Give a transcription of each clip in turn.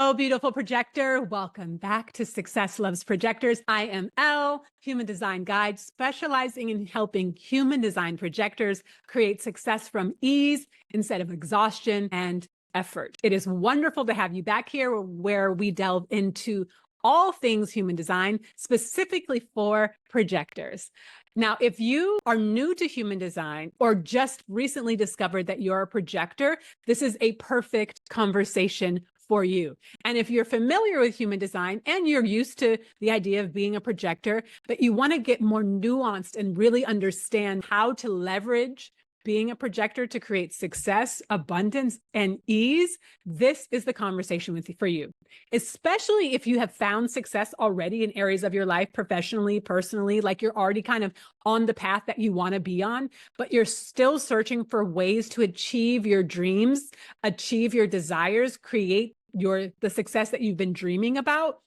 Oh, beautiful projector. Welcome back to Success Loves Projectors. I am Elle, human design guide, specializing in helping human design projectors create success from ease instead of exhaustion and effort. It is wonderful to have you back here where we delve into all things human design, specifically for projectors. Now, if you are new to human design or just recently discovered that you're a projector, this is a perfect conversation for you. And if you're familiar with human design and you're used to the idea of being a projector, but you want to get more nuanced and really understand how to leverage being a projector to create success, abundance, and ease, this is the conversation for you. Especially if you have found success already in areas of your life, professionally, personally, like you're already kind of on the path that you want to be on, but you're still searching for ways to achieve your dreams, achieve your desires, create the success that you've been dreaming about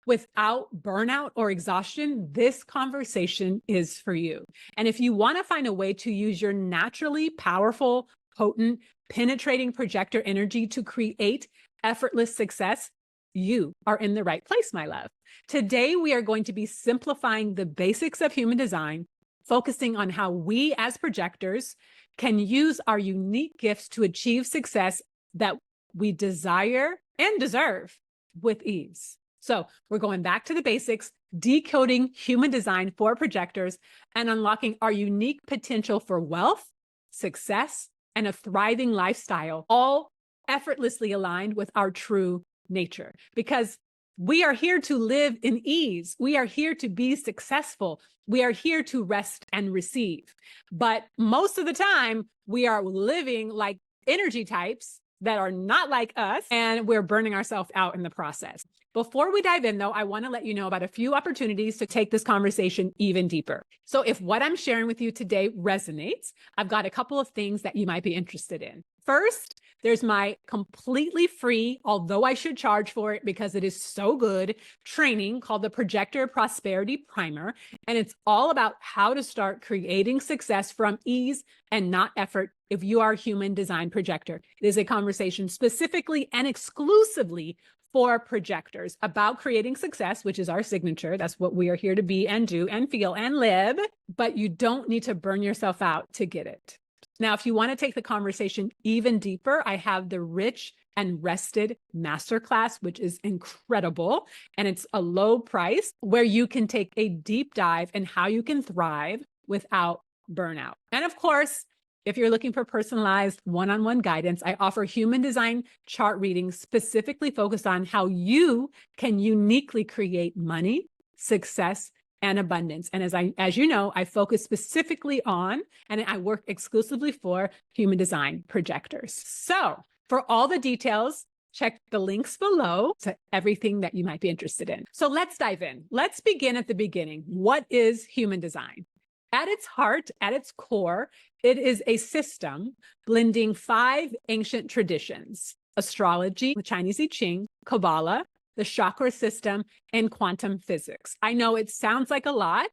without burnout or exhaustion. This conversation is for you. And if you want to find a way to use your naturally powerful, potent, penetrating projector energy to create effortless success, you are in the right place, my love. Today, we are going to be simplifying the basics of human design, focusing on how we as projectors can use our unique gifts to achieve success that we desire and deserve with ease. So we're going back to the basics, decoding human design for projectors and unlocking our unique potential for wealth, success, and a thriving lifestyle, all effortlessly aligned with our true nature. Because we are here to live in ease. We are here to be successful. We are here to rest and receive. But most of the time, we are living like energy types that are not like us, and we're burning ourselves out in the process. Before we dive in, though, I want to let you know about a few opportunities to take this conversation even deeper. So if what I'm sharing with you today resonates, I've got a couple of things that you might be interested in. First, there's my completely free, although I should charge for it because it is so good, training called the Projector Prosperity Primer. And it's all about how to start creating success from ease and not effort if you are a human design projector. It is a conversation specifically and exclusively for projectors about creating success, which is our signature. That's what we are here to be and do and feel and live. But you don't need to burn yourself out to get it. Now, if you want to take the conversation even deeper, I have the Rich and Rested Masterclass, which is incredible. And it's a low price where you can take a deep dive in how you can thrive without burnout. And of course, if you're looking for personalized one-on-one guidance, I offer human design chart readings specifically focused on how you can uniquely create money, success, and abundance. And as you know, I focus specifically on, and I work exclusively for human design projectors. So for all the details, check the links below to everything that you might be interested in. So let's dive in. Let's begin at the beginning. What is human design? At its heart, at its core, it is a system blending 5 ancient traditions: astrology, the Chinese I Ching, Kabbalah, the chakra system, and quantum physics. I know it sounds like a lot,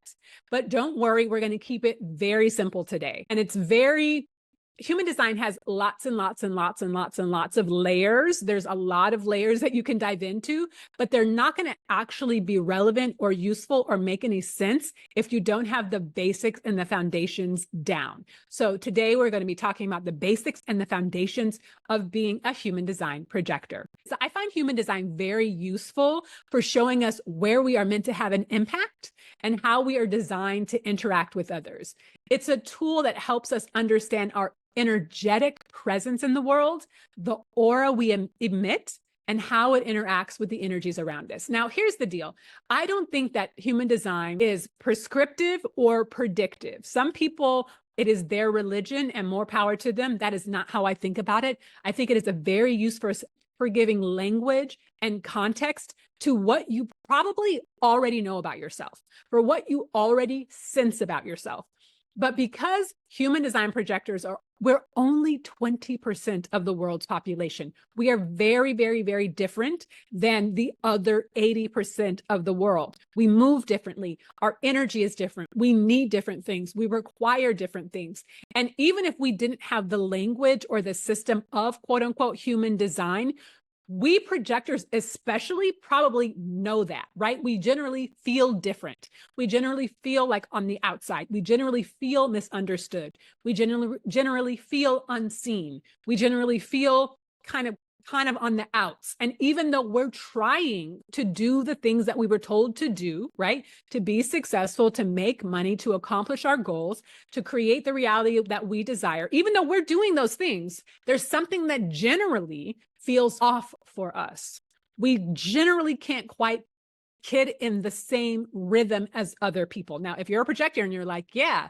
but don't worry, we're going to keep it very simple today. And human design has lots and lots and lots and lots and lots of layers. There's a lot of layers that you can dive into, but they're not going to actually be relevant or useful or make any sense if you don't have the basics and the foundations down. So today we're going to be talking about the basics and the foundations of being a human design projector. So I find human design very useful for showing us where we are meant to have an impact and how we are designed to interact with others. It's a tool that helps us understand our energetic presence in the world, the aura we emit, and how it interacts with the energies around us. Now, here's the deal. I don't think that human design is prescriptive or predictive. Some people, it is their religion and more power to them. That is not how I think about it. I think it is a very useful for giving language and context to what you probably already know about yourself, for what you already sense about yourself. But because human design projectors we're only 20% of the world's population. We are very, very, very different than the other 80% of the world. We move differently. Our energy is different. We need different things. We require different things. And even if we didn't have the language or the system of quote unquote human design, We projectors especially probably know that, right? We generally feel different. We generally feel like on the outside. We generally feel misunderstood. We generally feel unseen. We generally feel kind of on the outs. And even though we're trying to do the things that we were told to do, right? To be successful, to make money, to accomplish our goals, to create the reality that we desire, even though we're doing those things, there's something that generally feels off for us. We generally can't quite kid in the same rhythm as other people. Now, if you're a projector and you're like, yeah,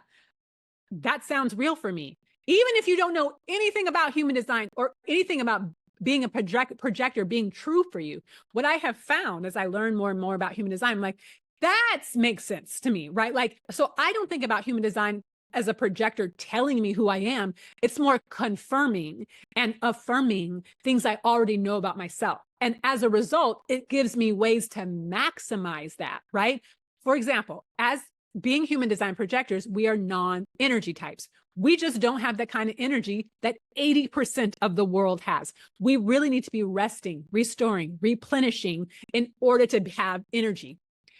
that sounds real for me. Even if you don't know anything about human design or anything about being a projector being true for you, what I have found as I learn more and more about human design, I'm like, that makes sense to me, right? Like, so I don't think about human design as a projector telling me who I am. It's more confirming and affirming things I already know about myself. And as a result, it gives me ways to maximize that, right? For example, as being human design projectors, we are non-energy types. We just don't have the kind of energy that 80% of the world has. We really need to be resting, restoring, replenishing in order to have energy.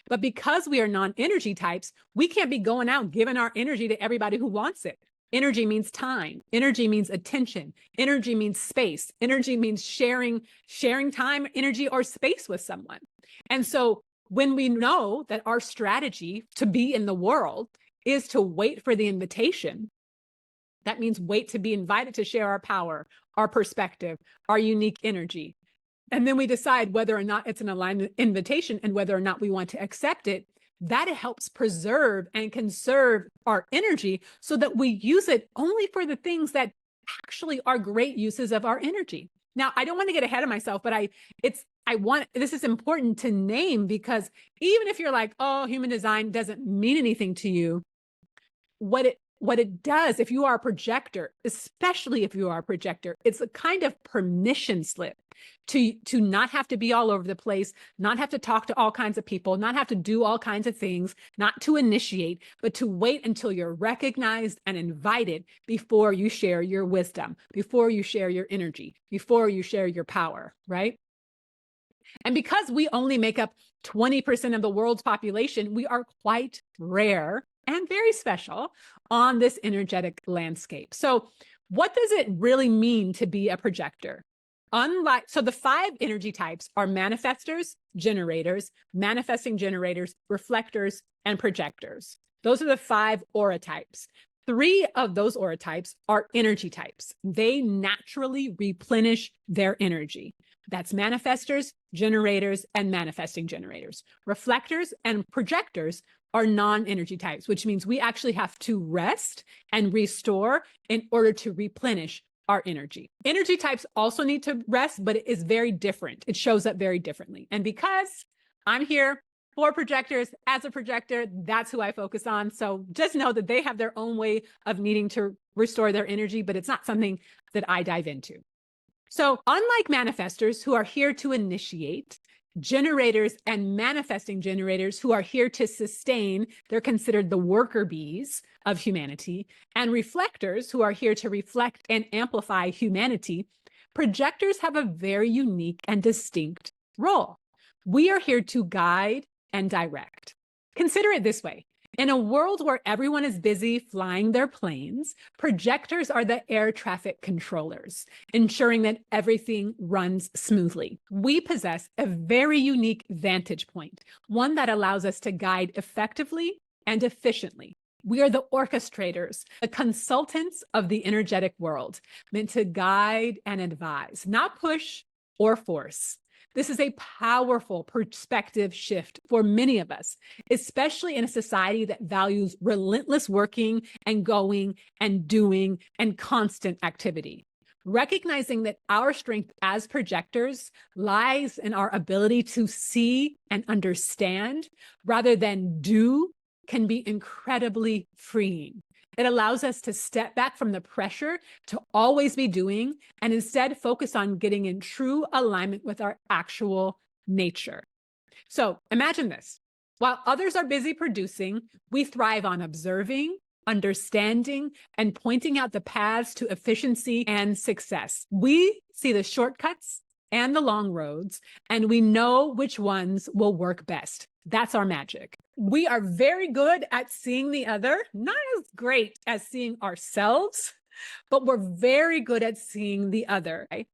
But because we are non-energy types, we can't be going out giving our energy to everybody who wants it. Energy means time. Energy means attention. Energy means space. Energy means sharing time, energy, or space with someone. And so when we know that our strategy to be in the world is to wait for the invitation, that means wait to be invited to share our power, our perspective, our unique energy. And then we decide whether or not it's an aligned invitation and whether or not we want to accept it. That helps preserve and conserve our energy so that we use it only for the things that actually are great uses of our energy. Now, I don't want to get ahead of myself, but this is important to name, because even if you're like, oh, human design doesn't mean anything to you, what it does, if you are a projector, especially if you are a projector, it's a kind of permission slip to not have to be all over the place, not have to talk to all kinds of people, not have to do all kinds of things, not to initiate, but to wait until you're recognized and invited before you share your wisdom, before you share your energy, before you share your power, right? And because we only make up 20% of the world's population, we are quite rare and very special on this energetic landscape. So what does it really mean to be a projector? So the 5 energy types are manifestors, generators, manifesting generators, reflectors, and projectors. Those are the 5 aura types. 3 of those aura types are energy types. They naturally replenish their energy. That's manifestors, generators, and manifesting generators. Reflectors and projectors are non-energy types, which means we actually have to rest and restore in order to replenish our energy. Energy types also need to rest, but it is very different. It shows up very differently. And because I'm here for projectors, as a projector, that's who I focus on. So just know that they have their own way of needing to restore their energy, but it's not something that I dive into. So unlike manifestors who are here to initiate, generators and manifesting generators who are here to sustain, they're considered the worker bees of humanity, and reflectors who are here to reflect and amplify humanity, projectors have a very unique and distinct role. We are here to guide and direct. Consider it this way. In a world where everyone is busy flying their planes, projectors are the air traffic controllers, ensuring that everything runs smoothly. We possess a very unique vantage point, one that allows us to guide effectively and efficiently. We are the orchestrators, the consultants of the energetic world, meant to guide and advise, not push or force. This is a powerful perspective shift for many of us, especially in a society that values relentless working and going and doing and constant activity. Recognizing that our strength as projectors lies in our ability to see and understand rather than do can be incredibly freeing. It allows us to step back from the pressure to always be doing and instead focus on getting in true alignment with our actual nature. So imagine this. While others are busy producing, we thrive on observing, understanding, and pointing out the paths to efficiency and success. We see the shortcuts and the long roads, and we know which ones will work best. That's our magic. We are very good at seeing the other, not as great as seeing ourselves, but we're very good at seeing the other. Right?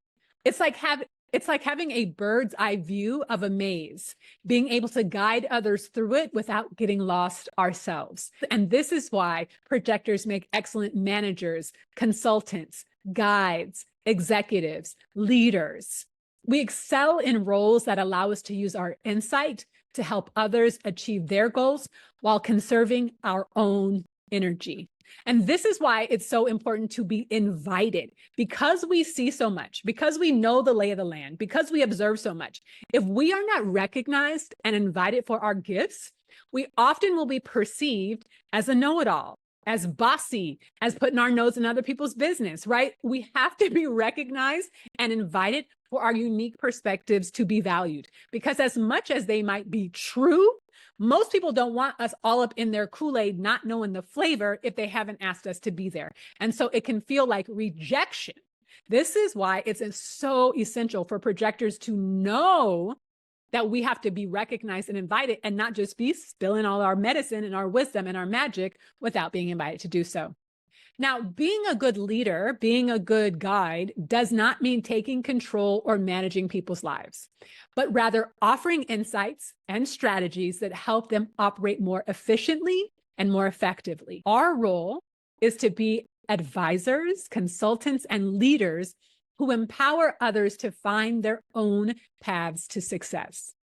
It's like having a bird's eye view of a maze, being able to guide others through it without getting lost ourselves. And this is why projectors make excellent managers, consultants, guides, executives, leaders. We excel in roles that allow us to use our insight to help others achieve their goals while conserving our own energy. And this is why it's so important to be invited, because we see so much, because we know the lay of the land, because we observe so much. If we are not recognized and invited for our gifts, we often will be perceived as a know-it-all, as bossy, as putting our nose in other people's business, right? We have to be recognized and invited for our unique perspectives to be valued, because as much as they might be true, most people don't want us all up in their Kool-Aid, not knowing the flavor if they haven't asked us to be there. And so it can feel like rejection. This is why it's so essential for projectors to know that we have to be recognized and invited, and not just be spilling all our medicine and our wisdom and our magic without being invited to do so. Now, being a good leader, being a good guide, does not mean taking control or managing people's lives, but rather offering insights and strategies that help them operate more efficiently and more effectively. Our role is to be advisors, consultants, and leaders who empower others to find their own paths to success.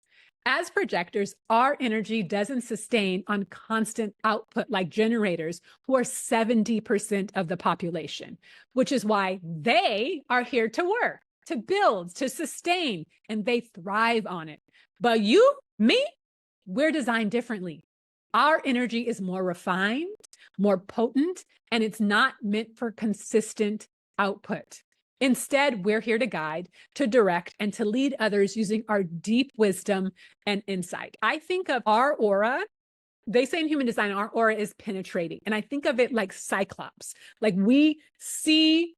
As projectors, our energy doesn't sustain on constant output like generators, who are 70% of the population, which is why they are here to work, to build, to sustain, and they thrive on it. But you, me, we're designed differently. Our energy is more refined, more potent, and it's not meant for consistent output. Instead, we're here to guide, to direct, and to lead others using our deep wisdom and insight. I think of our aura. They say in human design, our aura is penetrating. And I think of it like Cyclops. Like we see,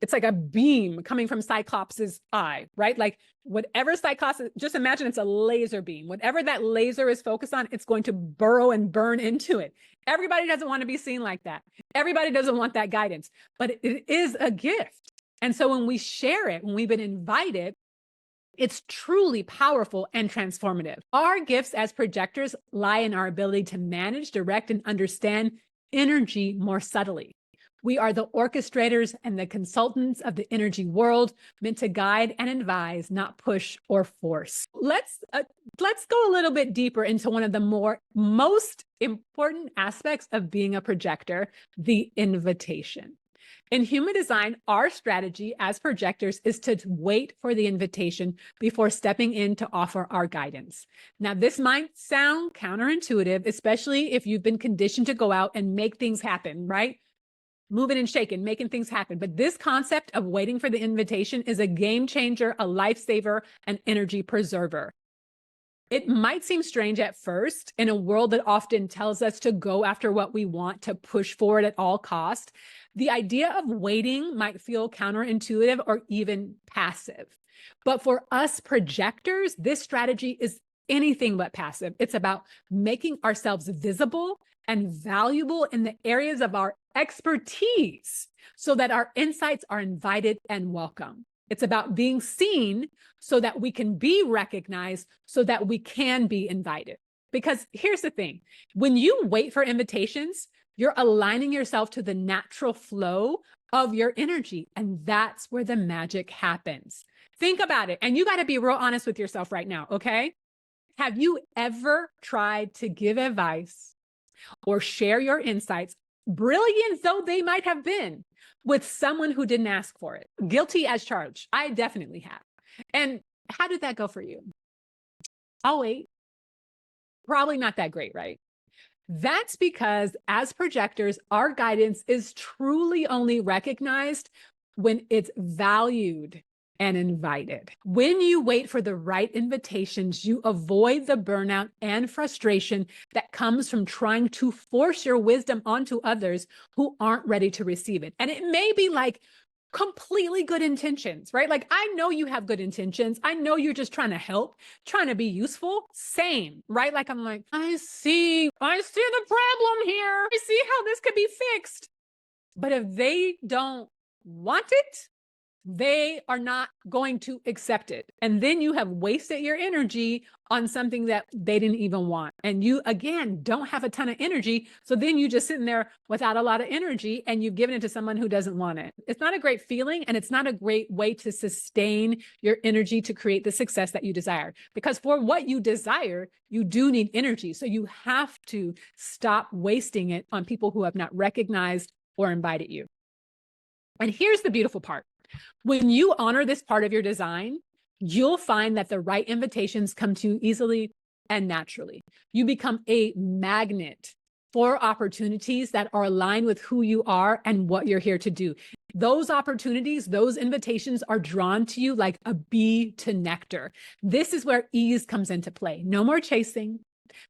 it's like a beam coming from Cyclops's eye, right? Like whatever Cyclops, just imagine it's a laser beam. Whatever that laser is focused on, it's going to burrow and burn into it. Everybody doesn't want to be seen like that. Everybody doesn't want that guidance, but it is a gift. And so when we share it, when we've been invited, it's truly powerful and transformative. Our gifts as projectors lie in our ability to manage, direct, and understand energy more subtly. We are the orchestrators and the consultants of the energy world, meant to guide and advise, not push or force. Let's go a little bit deeper into one of the most important aspects of being a projector, the invitation. In human design, our strategy as projectors is to wait for the invitation before stepping in to offer our guidance. Now, this might sound counterintuitive, especially if you've been conditioned to go out and make things happen, right? Moving and shaking, making things happen. But this concept of waiting for the invitation is a game changer, a lifesaver, an energy preserver. It might seem strange at first in a world that often tells us to go after what we want, to push forward at all costs. The idea of waiting might feel counterintuitive or even passive. But for us projectors, this strategy is anything but passive. It's about making ourselves visible and valuable in the areas of our expertise so that our insights are invited and welcome. It's about being seen so that we can be recognized, so that we can be invited. Because here's the thing, when you wait for invitations, you're aligning yourself to the natural flow of your energy. And that's where the magic happens. Think about it. And you got to be real honest with yourself right now, okay? Have you ever tried to give advice or share your insights, brilliant though they might have been, with someone who didn't ask for it? Guilty as charged. I definitely have. And how did that go for you? I'll wait. Probably not that great, right? That's because as projectors, our guidance is truly only recognized when it's valued and invited. When you wait for the right invitations, you avoid the burnout and frustration that comes from trying to force your wisdom onto others who aren't ready to receive it. And it may be like completely good intentions, right? Like, I know you have good intentions. I know you're just trying to help, trying to be useful. Same, right? Like, I'm like, I see the problem here. I see how this could be fixed. But if they don't want it, they are not going to accept it. And then you have wasted your energy on something that they didn't even want. And you, again, don't have a ton of energy. So then you just sitting there without a lot of energy and you've given it to someone who doesn't want it. It's not a great feeling. And it's not a great way to sustain your energy to create the success that you desire. Because for what you desire, you do need energy. So you have to stop wasting it on people who have not recognized or invited you. And here's the beautiful part. When you honor this part of your design, you'll find that the right invitations come to you easily and naturally. You become a magnet for opportunities that are aligned with who you are and what you're here to do. Those opportunities, those invitations are drawn to you like a bee to nectar. This is where ease comes into play. No more chasing.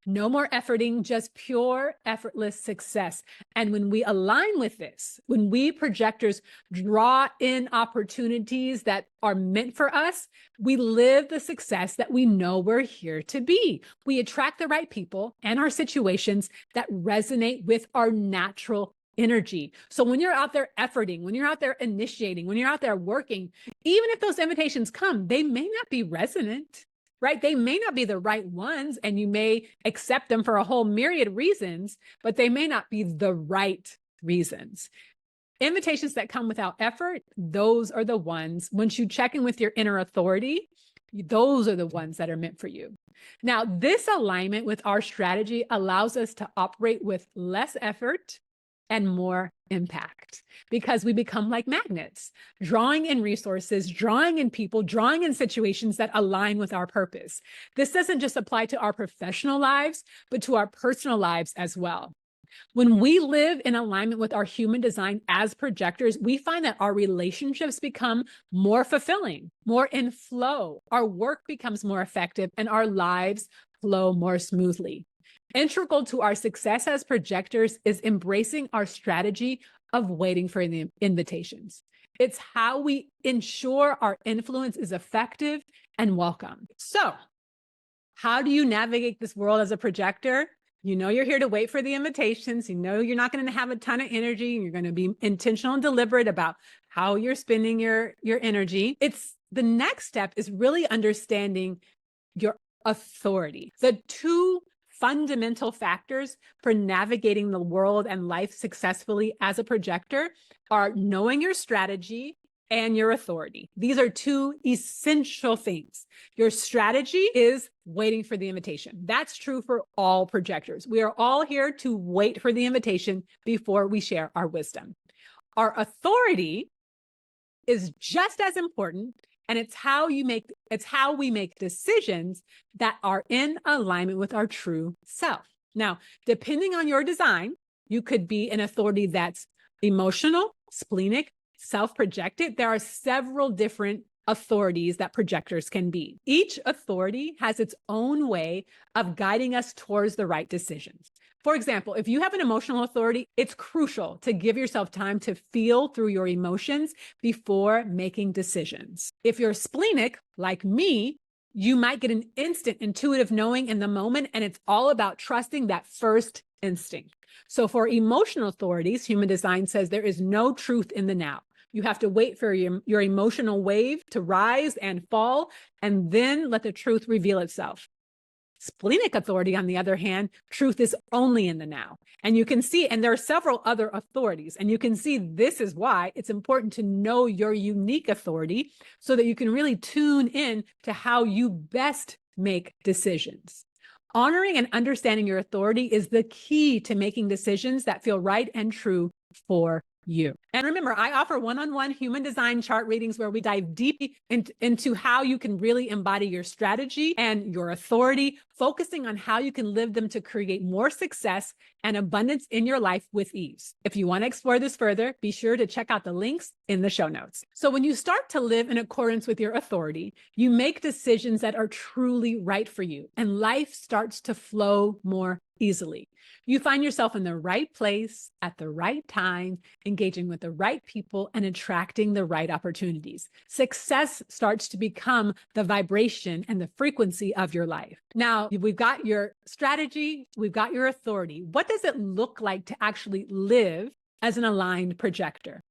No more efforting, just pure, effortless success. And when we align with this, when we projectors draw in opportunities that are meant for us, we live the success that we know we're here to be. We attract the right people and our situations that resonate with our natural energy. So when you're out there efforting, when you're out there initiating, when you're out there working, even if those invitations come, they may not be resonant. Right? They may not be the right ones, and you may accept them for a whole myriad of reasons, but they may not be the right reasons. Invitations that come without effort, those are the ones, once you check in with your inner authority, those are the ones that are meant for you. Now, this alignment with our strategy allows us to operate with less effort and more impact, because we become like magnets, drawing in resources, drawing in people, drawing in situations that align with our purpose. This doesn't just apply to our professional lives, but to our personal lives as well. When we live in alignment with our human design as projectors, we find that our relationships become more fulfilling, more in flow. Our work becomes more effective and our lives flow more smoothly. Integral to our success as projectors is embracing our strategy of waiting for the invitations. It's how we ensure our influence is effective and welcome. So, how do you navigate this world as a projector? You know you're here to wait for the invitations. You know you're not going to have a ton of energy. You're going to be intentional and deliberate about how you're spending your energy. It's the next step is really understanding your authority. The two fundamental factors for navigating the world and life successfully as a projector are knowing your strategy and your authority. These are two essential things. Your strategy is waiting for the invitation. That's true for all projectors. We are all here to wait for the invitation before we share our wisdom. Our authority is just as important, and it's how we make decisions that are in alignment with our true self. Now, depending on your design, you could be an authority that's emotional, splenic, self-projected. There are several different authorities that projectors can be. Each authority has its own way of guiding us towards the right decisions. For example, if you have an emotional authority, it's crucial to give yourself time to feel through your emotions before making decisions. If you're splenic, like me, you might get an instant intuitive knowing in the moment, and it's all about trusting that first instinct. So for emotional authorities, human design says there is no truth in the now. You have to wait for your emotional wave to rise and fall, and then let the truth reveal itself. Splenic authority, on the other hand, truth is only in the now. And you can see, and there are several other authorities, and you can see this is why it's important to know your unique authority so that you can really tune in to how you best make decisions. Honoring and understanding your authority is the key to making decisions that feel right and true for you. And remember, I offer one-on-one human design chart readings where we dive deep into how you can really embody your strategy and your authority, focusing on how you can live them to create more success and abundance in your life with ease. If you want to explore this further, be sure to check out the links in the show notes. So when you start to live in accordance with your authority, you make decisions that are truly right for you, and life starts to flow more easily. You find yourself in the right place at the right time, engaging with the right people and attracting the right opportunities. Success starts to become the vibration and the frequency of your life. Now, we've got your strategy, we've got your authority. What does it look like to actually live as an aligned projector?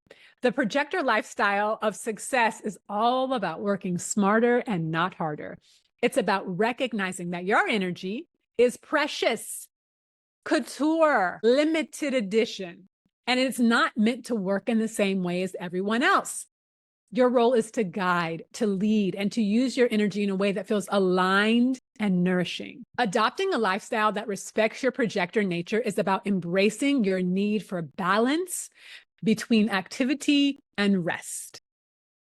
The projector lifestyle of success is all about working smarter and not harder. It's about recognizing that your energy is precious, couture, limited edition, and it's not meant to work in the same way as everyone else. Your role is to guide, to lead, and to use your energy in a way that feels aligned and nourishing. Adopting a lifestyle that respects your projector nature is about embracing your need for balance between activity and rest.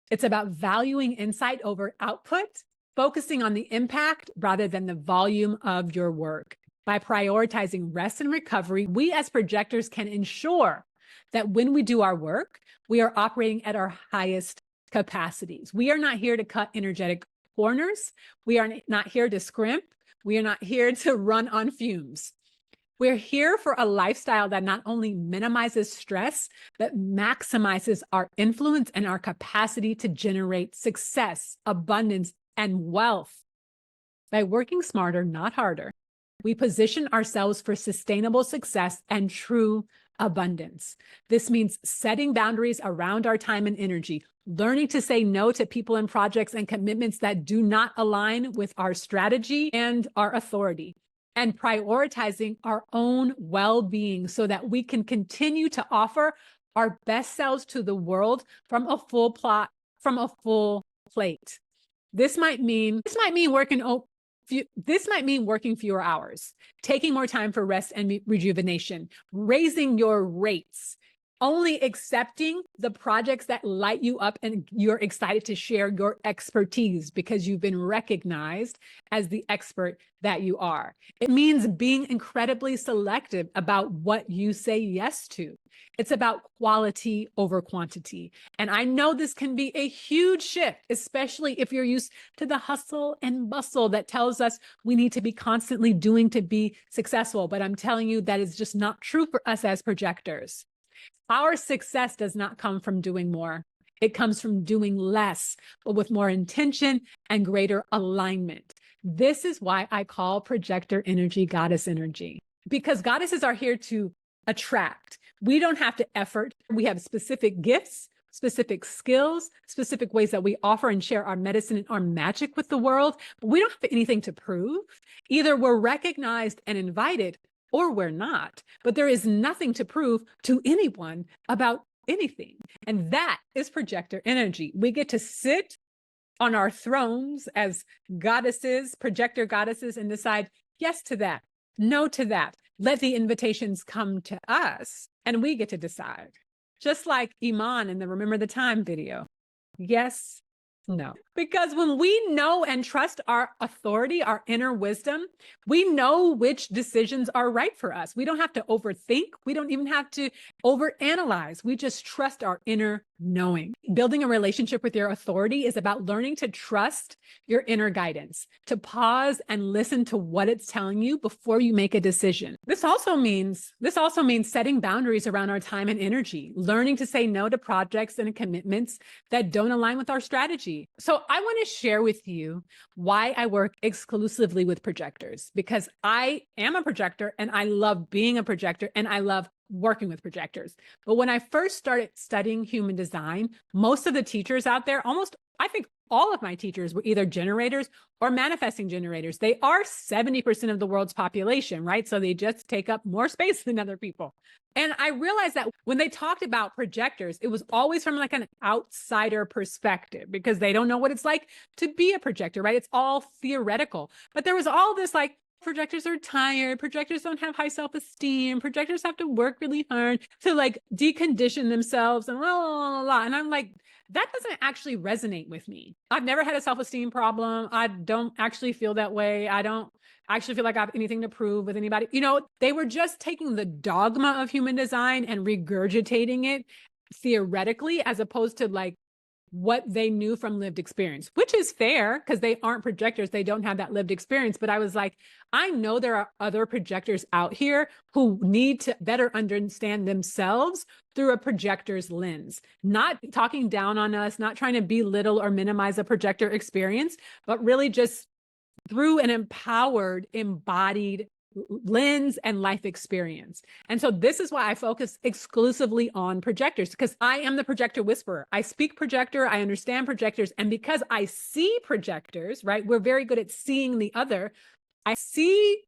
It's about valuing insight over output, focusing on the impact rather than the volume of your work. By prioritizing rest and recovery, we as projectors can ensure that when we do our work, we are operating at our highest capacities. We are not here to cut energetic corners. We are not here to scrimp. We are not here to run on fumes. We're here for a lifestyle that not only minimizes stress, but maximizes our influence and our capacity to generate success, abundance, and wealth. By working smarter, not harder, we position ourselves for sustainable success and true abundance. This means setting boundaries around our time and energy, learning to say no to people and projects and commitments that do not align with our strategy and our authority, and prioritizing our own well-being so that we can continue to offer our best selves to the world from a full plate. This might mean working fewer hours, taking more time for rest and rejuvenation, raising your rates, only accepting the projects that light you up and you're excited to share your expertise because you've been recognized as the expert that you are. It means being incredibly selective about what you say yes to. It's about quality over quantity. And I know this can be a huge shift, especially if you're used to the hustle and bustle that tells us we need to be constantly doing to be successful. But I'm telling you that is just not true for us as projectors. Our success does not come from doing more. It comes from doing less, but with more intention and greater alignment. This is why I call projector energy goddess energy, because goddesses are here to attract. We don't have to effort. We have specific gifts, specific skills, specific ways that we offer and share our medicine and our magic with the world. But we don't have anything to prove. Either we're recognized and invited, or we're not, but there is nothing to prove to anyone about anything. And that is projector energy. We get to sit on our thrones as goddesses, projector goddesses, and decide yes to that, no to that. Let the invitations come to us and we get to decide. Just like Iman in the Remember the Time video. Yes, no. Because when we know and trust our authority, our inner wisdom, we know which decisions are right for us. We don't have to overthink. We don't even have to overanalyze. We just trust our inner knowing. Building a relationship with your authority is about learning to trust your inner guidance, to pause and listen to what it's telling you before you make a decision. This also means setting boundaries around our time and energy, learning to say no to projects and commitments that don't align with our strategy. So I want to share with you why I work exclusively with projectors, because I am a projector and I love being a projector and I love working with projectors. But when I first started studying human design, most of the teachers out there, I think all of my teachers were either generators or manifesting generators. They are 70% of the world's population, right? So they just take up more space than other people. And I realized that when they talked about projectors, it was always from like an outsider perspective because they don't know what it's like to be a projector, right? It's all theoretical. But there was all this like, projectors are tired, projectors don't have high self-esteem, projectors have to work really hard to like decondition themselves and blah, blah, blah, blah. And I'm like, that doesn't actually resonate with me. I've never had a self-esteem problem. I don't actually feel that way. I don't actually feel like I have anything to prove with anybody. You know, they were just taking the dogma of human design and regurgitating it theoretically, as opposed to like what they knew from lived experience, which is fair because they aren't projectors. They don't have that lived experience. But I was like, I know there are other projectors out here who need to better understand themselves through a projector's lens, not talking down on us, not trying to belittle or minimize a projector experience, but really just through an empowered, embodied lens and life experience. And so this is why I focus exclusively on projectors, because I am the projector whisperer. I speak projector, I understand projectors, and because I see projectors, right? We're very good at seeing the other. I see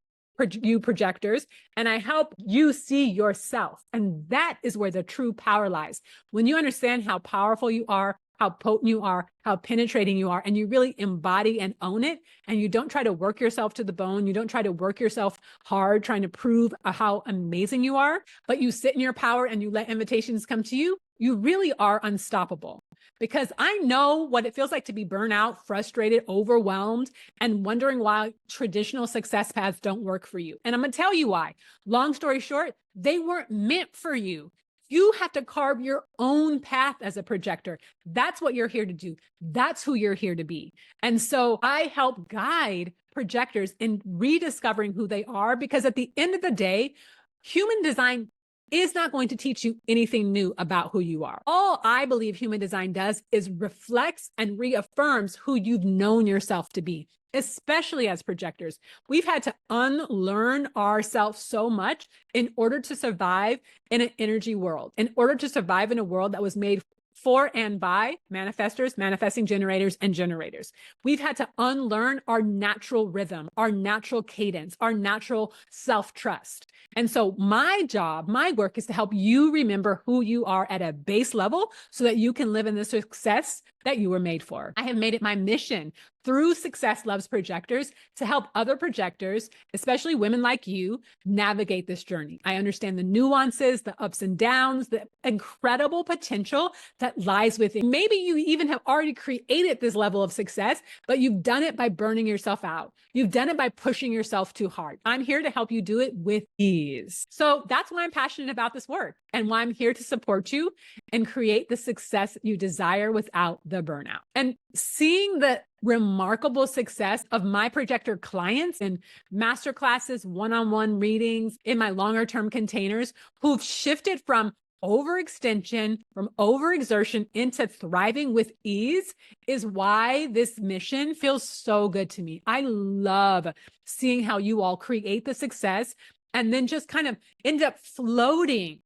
you projectors, and I help you see yourself. And that is where the true power lies. When you understand how powerful you are, how potent you are, how penetrating you are, and you really embody and own it, and you don't try to work yourself to the bone, you don't try to work yourself hard trying to prove how amazing you are, but you sit in your power and you let invitations come to you, you really are unstoppable. Because I know what it feels like to be burnt out, frustrated, overwhelmed, and wondering why traditional success paths don't work for you. And I'm going to tell you why. Long story short, they weren't meant for you. You have to carve your own path as a projector. That's what you're here to do. That's who you're here to be. And so I help guide projectors in rediscovering who they are, because at the end of the day, human design is not going to teach you anything new about who you are. All I believe human design does is reflects and reaffirms who you've known yourself to be, especially as projectors. We've had to unlearn ourselves so much in order to survive in an energy world, in order to survive in a world that was made for and by manifestors, manifesting generators, and generators. We've had to unlearn our natural rhythm, our natural cadence, our natural self-trust. And so my job, my work is to help you remember who you are at a base level so that you can live in the success that you were made for. I have made it my mission through Success Loves Projectors to help other projectors, especially women like you, navigate this journey. I understand the nuances, the ups and downs, the incredible potential that lies within. Maybe you even have already created this level of success, but you've done it by burning yourself out. You've done it by pushing yourself too hard. I'm here to help you do it with ease. So that's why I'm passionate about this work and why I'm here to support you and create the success you desire without the burnout. And seeing the remarkable success of my projector clients in masterclasses, one-on-one readings, in my longer term containers, who've shifted from overextension, from overexertion into thriving with ease, is why this mission feels so good to me. I love seeing how you all create the success and then just kind of end up floating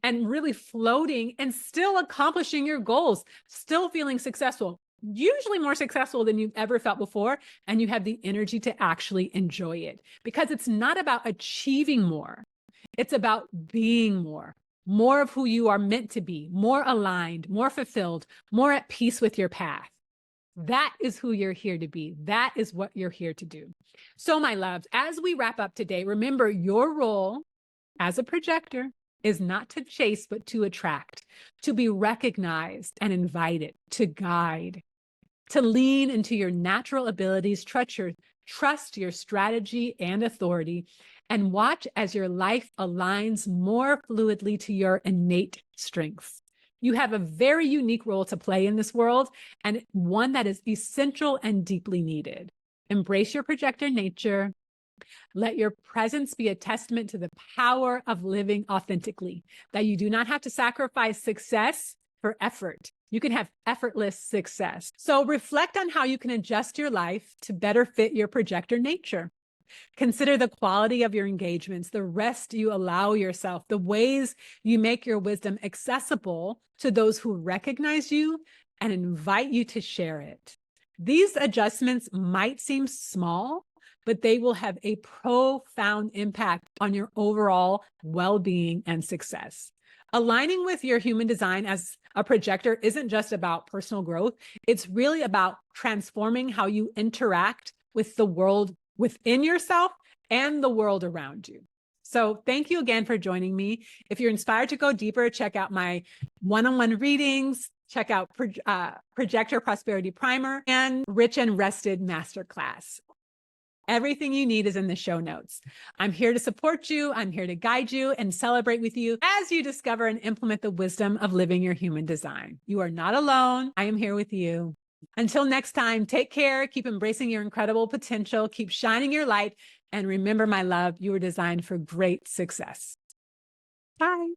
and really floating and still accomplishing your goals, still feeling successful, usually more successful than you've ever felt before. And you have the energy to actually enjoy it, because it's not about achieving more. It's about being more of who you are meant to be, more aligned, more fulfilled, more at peace with your path. That is who you're here to be. That is what you're here to do. So my loves, as we wrap up today, remember your role as a projector is not to chase, but to attract, to be recognized and invited, to guide, to lean into your natural abilities, trust your strategy and authority, and watch as your life aligns more fluidly to your innate strengths. You have a very unique role to play in this world, and one that is essential and deeply needed. Embrace your projector nature. Let your presence be a testament to the power of living authentically, that you do not have to sacrifice success for effort. You can have effortless success. So reflect on how you can adjust your life to better fit your projector nature. Consider the quality of your engagements, the rest you allow yourself, the ways you make your wisdom accessible to those who recognize you and invite you to share it. These adjustments might seem small, but they will have a profound impact on your overall well-being and success. Aligning with your human design as a projector isn't just about personal growth. It's really about transforming how you interact with the world within yourself and the world around you. So thank you again for joining me. If you're inspired to go deeper, check out my one-on-one readings, check out Projector Prosperity Primer and Rich and Rested Masterclass. Everything you need is in the show notes. I'm here to support you. I'm here to guide you and celebrate with you as you discover and implement the wisdom of living your human design. You are not alone. I am here with you. Until next time, take care. Keep embracing your incredible potential. Keep shining your light. And remember, my love, you were designed for great success. Bye.